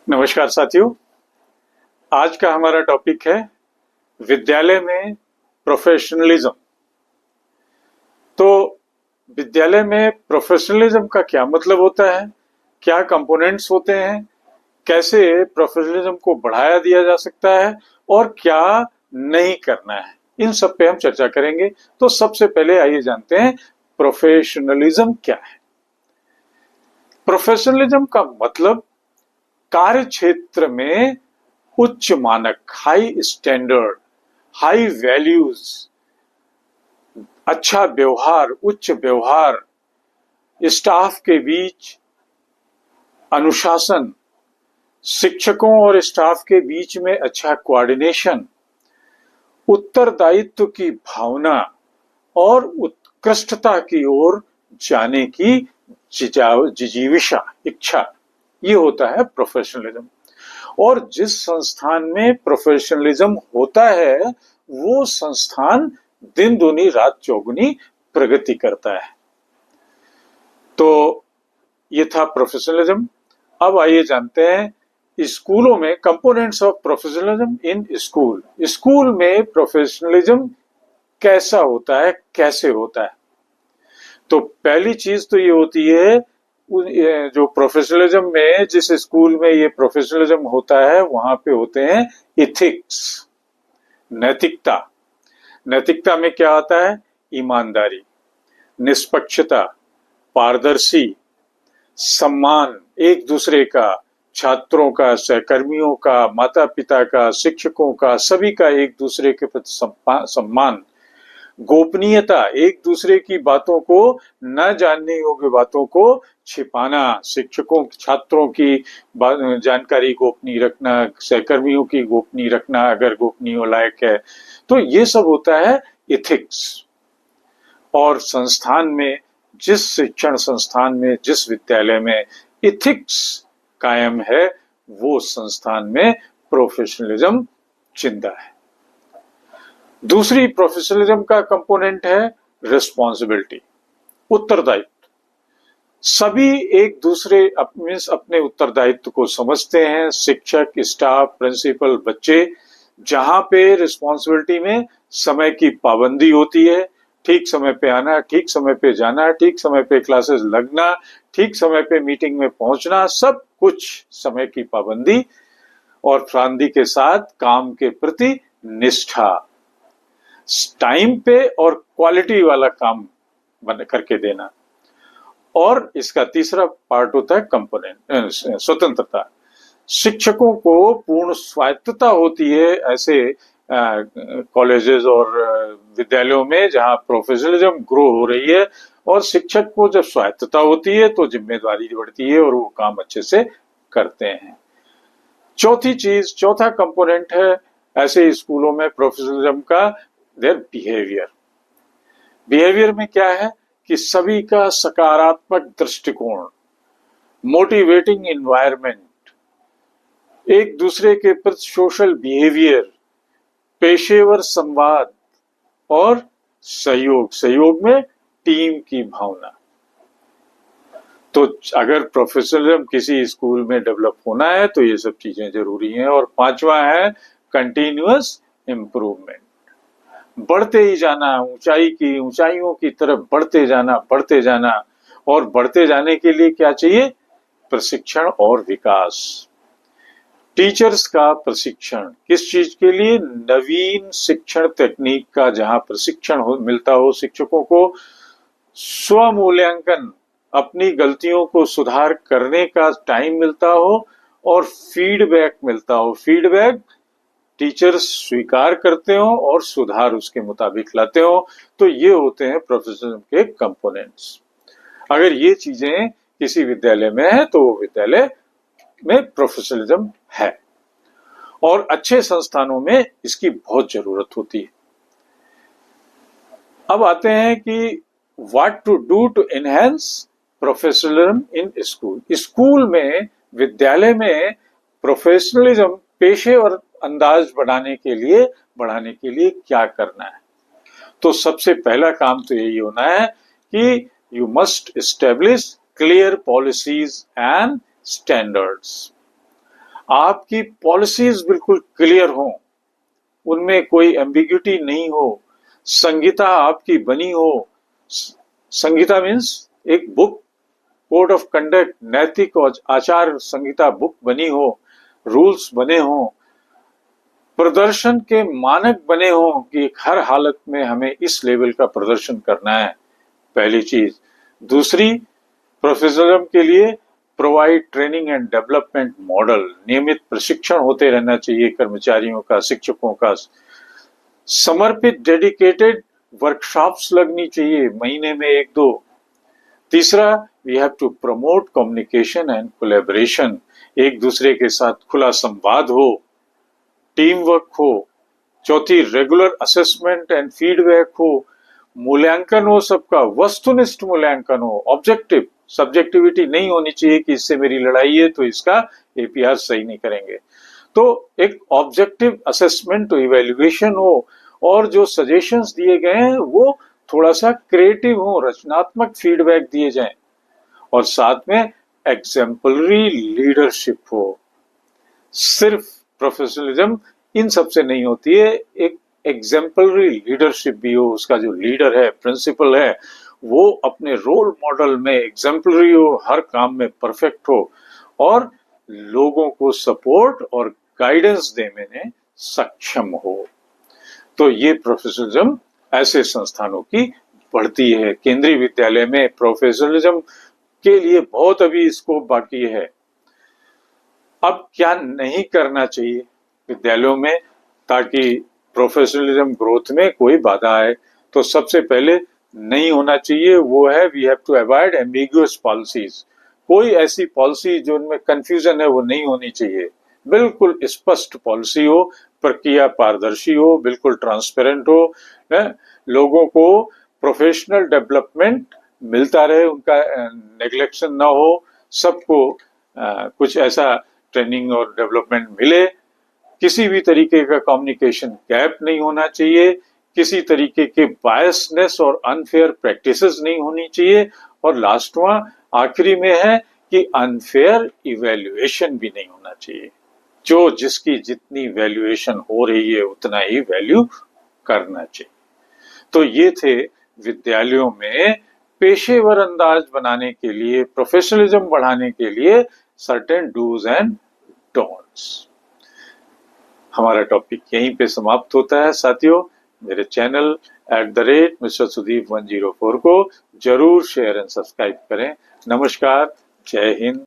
नमस्कार साथियों। आज का हमारा टॉपिक है विद्यालय में प्रोफेशनलिज्म। तो विद्यालय में प्रोफेशनलिज्म का क्या मतलब होता है, क्या कंपोनेंट्स होते हैं, कैसे प्रोफेशनलिज्म को बढ़ाया दिया जा सकता है और क्या नहीं करना है, इन सब पे हम चर्चा करेंगे। तो सबसे पहले आइए जानते हैं प्रोफेशनलिज्म क्या है। प्रोफेशनलिज्म का मतलब कार्य क्षेत्र में उच्च मानक, हाई स्टैंडर्ड, हाई वैल्यूज, अच्छा व्यवहार, उच्च व्यवहार, स्टाफ के बीच अनुशासन, शिक्षकों और स्टाफ के बीच में अच्छा कोऑर्डिनेशन, उत्तरदायित्व की भावना और उत्कृष्टता की ओर जाने की जिजीविषा, इच्छा, ये होता है प्रोफेशनलिज्म। और जिस संस्थान में प्रोफेशनलिज्म होता है वो संस्थान दिन दूनी रात चौगुनी प्रगति करता है। तो ये था प्रोफेशनलिज्म। अब आइए जानते हैं स्कूलों में components of professionalism in school. School में प्रोफेशनलिज्म कैसा होता है, कैसे होता है। तो पहली चीज तो ये होती है, जो प्रोफेशनलिज्म में, जिस स्कूल में ये प्रोफेशनलिज्म होता है वहां पे होते हैं इथिक्स, नैतिकता। नैतिकता में क्या आता है? ईमानदारी, निष्पक्षता, पारदर्शी, सम्मान एक दूसरे का, छात्रों का, सहकर्मियों का, माता पिता का, शिक्षकों का, सभी का एक दूसरे के प्रति सम्मान, गोपनीयता, एक दूसरे की बातों को, न जानने योग्य बातों को छिपाना, शिक्षकों छात्रों की जानकारी गोपनीय रखना, सहकर्मियों की गोपनीय रखना अगर गोपनीय लायक है। तो ये सब होता है इथिक्स। और संस्थान में, जिस शिक्षण संस्थान में, जिस विद्यालय में इथिक्स कायम है वो संस्थान में प्रोफेशनलिज्म जिंदा है। दूसरी प्रोफेशनलिज्म का कंपोनेंट है रिस्पॉन्सिबिलिटी, उत्तरदायित्व। सभी एक दूसरे अपने उत्तरदायित्व को समझते हैं, शिक्षक, स्टाफ, प्रिंसिपल, बच्चे। जहां पे रिस्पॉन्सिबिलिटी में समय की पाबंदी होती है, ठीक समय पे आना, ठीक समय पे जाना, ठीक समय पे क्लासेस लगना, ठीक समय पे मीटिंग में पहुंचना, सब कुछ समय की पाबंदी और फ़ांदी के साथ काम के प्रति निष्ठा, टाइम पे और क्वालिटी वाला काम करके देना। और इसका तीसरा पार्ट होता है कंपोनेंट स्वतंत्रता। शिक्षकों को पूर्ण स्वायत्तता होती है ऐसे कॉलेजेस और विद्यालयों में जहां प्रोफेशनलिज्म ग्रो हो रही है। और शिक्षक को जब स्वायत्तता होती है तो जिम्मेदारी बढ़ती है और वो काम अच्छे से करते हैं। चौथा कंपोनेंट है ऐसे स्कूलों में प्रोफेशनलिज्म का, देयर बिहेवियर। बिहेवियर में क्या है कि सभी का सकारात्मक दृष्टिकोण, मोटिवेटिंग एनवायरनमेंट, एक दूसरे के प्रति सोशल बिहेवियर, पेशेवर संवाद और सहयोग में टीम की भावना। तो अगर प्रोफेशनलिज्म किसी स्कूल में डेवलप होना है तो ये सब चीजें जरूरी हैं। और पांचवा है कंटिन्यूअस इम्प्रूवमेंट, बढ़ते ही जाना, ऊंचाइयों की तरफ बढ़ते जाना। और बढ़ते जाने के लिए क्या चाहिए? प्रशिक्षण और विकास। टीचर्स का प्रशिक्षण किस चीज के लिए? नवीन शिक्षण तकनीक का जहां प्रशिक्षण मिलता हो, शिक्षकों को स्वमूल्यांकन, अपनी गलतियों को सुधार करने का टाइम मिलता हो और फीडबैक मिलता हो। फीडबैक टीचर्स स्वीकार करते हो और सुधार उसके मुताबिक लाते हो। तो ये होते हैं प्रोफेशनलिज्म के कंपोनेंट्स। अगर ये चीजें किसी विद्यालय में है तो वो विद्यालय में प्रोफेशनलिज्म है। और अच्छे संस्थानों में इसकी बहुत जरूरत होती है। अब आते हैं कि what to do to enhance professionalism in school. School में, विद्यालय में प्रोफेशनलिज्म, पेशेवर अंदाज बढ़ाने के लिए क्या करना है। तो सबसे पहला काम तो यही होना है कि you must establish clear policies and standards. आपकी पॉलिसीज बिल्कुल क्लियर हो, उनमें कोई एम्बिग्यूटी नहीं हो, संहिता आपकी बनी हो। संहिता मीन्स एक बुक, कोड ऑफ कंडक्ट, नैतिक और आचार संहिता बुक बनी हो, रूल्स बने हो, प्रदर्शन के मानक बने हो कि हर हालत में हमें इस लेवल का प्रदर्शन करना है, पहली चीज। दूसरी, प्रोफेशनलिज्म के लिए provide training and development model, नियमित प्रशिक्षण होते रहना चाहिए कर्मचारियों का, शिक्षकों का। समर्पित डेडिकेटेड वर्कशॉप्स लगनी चाहिए, महीने में 1-2। तीसरा, we have to promote communication and collaboration, एक दूसरे के साथ खुला संवाद हो, टीम वर्क हो। चौथी, रेगुलर असेसमेंट एंड फीडबैक हो, मूल्यांकन हो सबका, वस्तुनिष्ठ मूल्यांकन हो, ऑब्जेक्टिव, सब्जेक्टिविटी नहीं होनी चाहिए कि इससे मेरी लड़ाई है तो इसका एपीआर सही नहीं करेंगे। तो एक ऑब्जेक्टिव असेसमेंट तो इवैल्यूएशन हो, और जो सजेशंस दिए गए हैं वो थोड़ा सा क्रिएटिव हो, रचनात्मक फीडबैक दिए जाएं, और साथ में एग्जाम्पलरी लीडरशिप हो। सिर्फ प्रोफेशनलिज्म इन सब से नहीं होती है, एक एग्जाम्पलरी लीडरशिप भी हो, उसका जो लीडर है, प्रिंसिपल है, वो अपने रोल मॉडल में एग्जाम्पलरी हो, हर काम में परफेक्ट हो, और लोगों को सपोर्ट और गाइडेंस देने में सक्षम हो। तो ये प्रोफेशनलिज्म ऐसे संस्थानों की बढ़ती है। केंद्रीय विद्यालय में प्रोफेशनलिज्म के लिए बहुत अभी स्कोप बाकी है। अब क्या नहीं करना चाहिए विद्यालयों में ताकि प्रोफेशनलिज्म ग्रोथ में कोई बाधा आए? तो सबसे पहले नहीं होना चाहिए वो है, we have to avoid ambiguous policies. कोई ऐसी पॉलिसी जो उनमें कंफ्यूजन है वो नहीं होनी चाहिए। बिल्कुल स्पष्ट पॉलिसी हो, प्रक्रिया पारदर्शी हो, बिल्कुल ट्रांसपेरेंट हो, लोगों को प्रोफेशनल डेवलपमेंट मिलता रहे, उनका नेग्लेक्शन ना हो, सबको कुछ ऐसा ट्रेनिंग और डेवलपमेंट मिले। किसी भी तरीके का कम्युनिकेशन गैप नहीं होना चाहिए, किसी तरीके के बायसनेस और अनफेयर प्रैक्टिसेस नहीं होनी चाहिए, और लास्टवा आखिरी में है कि अनफेयर इवैल्यूएशन भी नहीं होना चाहिए। जो जिसकी जितनी वैल्यूएशन हो रही है उतना ही वैल्यू करना चाहिए। तो ये थे विद्यालयों में पेशेवर अंदाज बनाने के लिए, प्रोफेशनलिज्म बढ़ाने के लिए सर्टेन डूज एंड डोंट्स। हमारा टॉपिक यहीं पे समाप्त होता है साथियों। मेरे चैनल @Mr. Sudeep 104 को जरूर शेयर एंड सब्सक्राइब करें। नमस्कार, जय हिंद,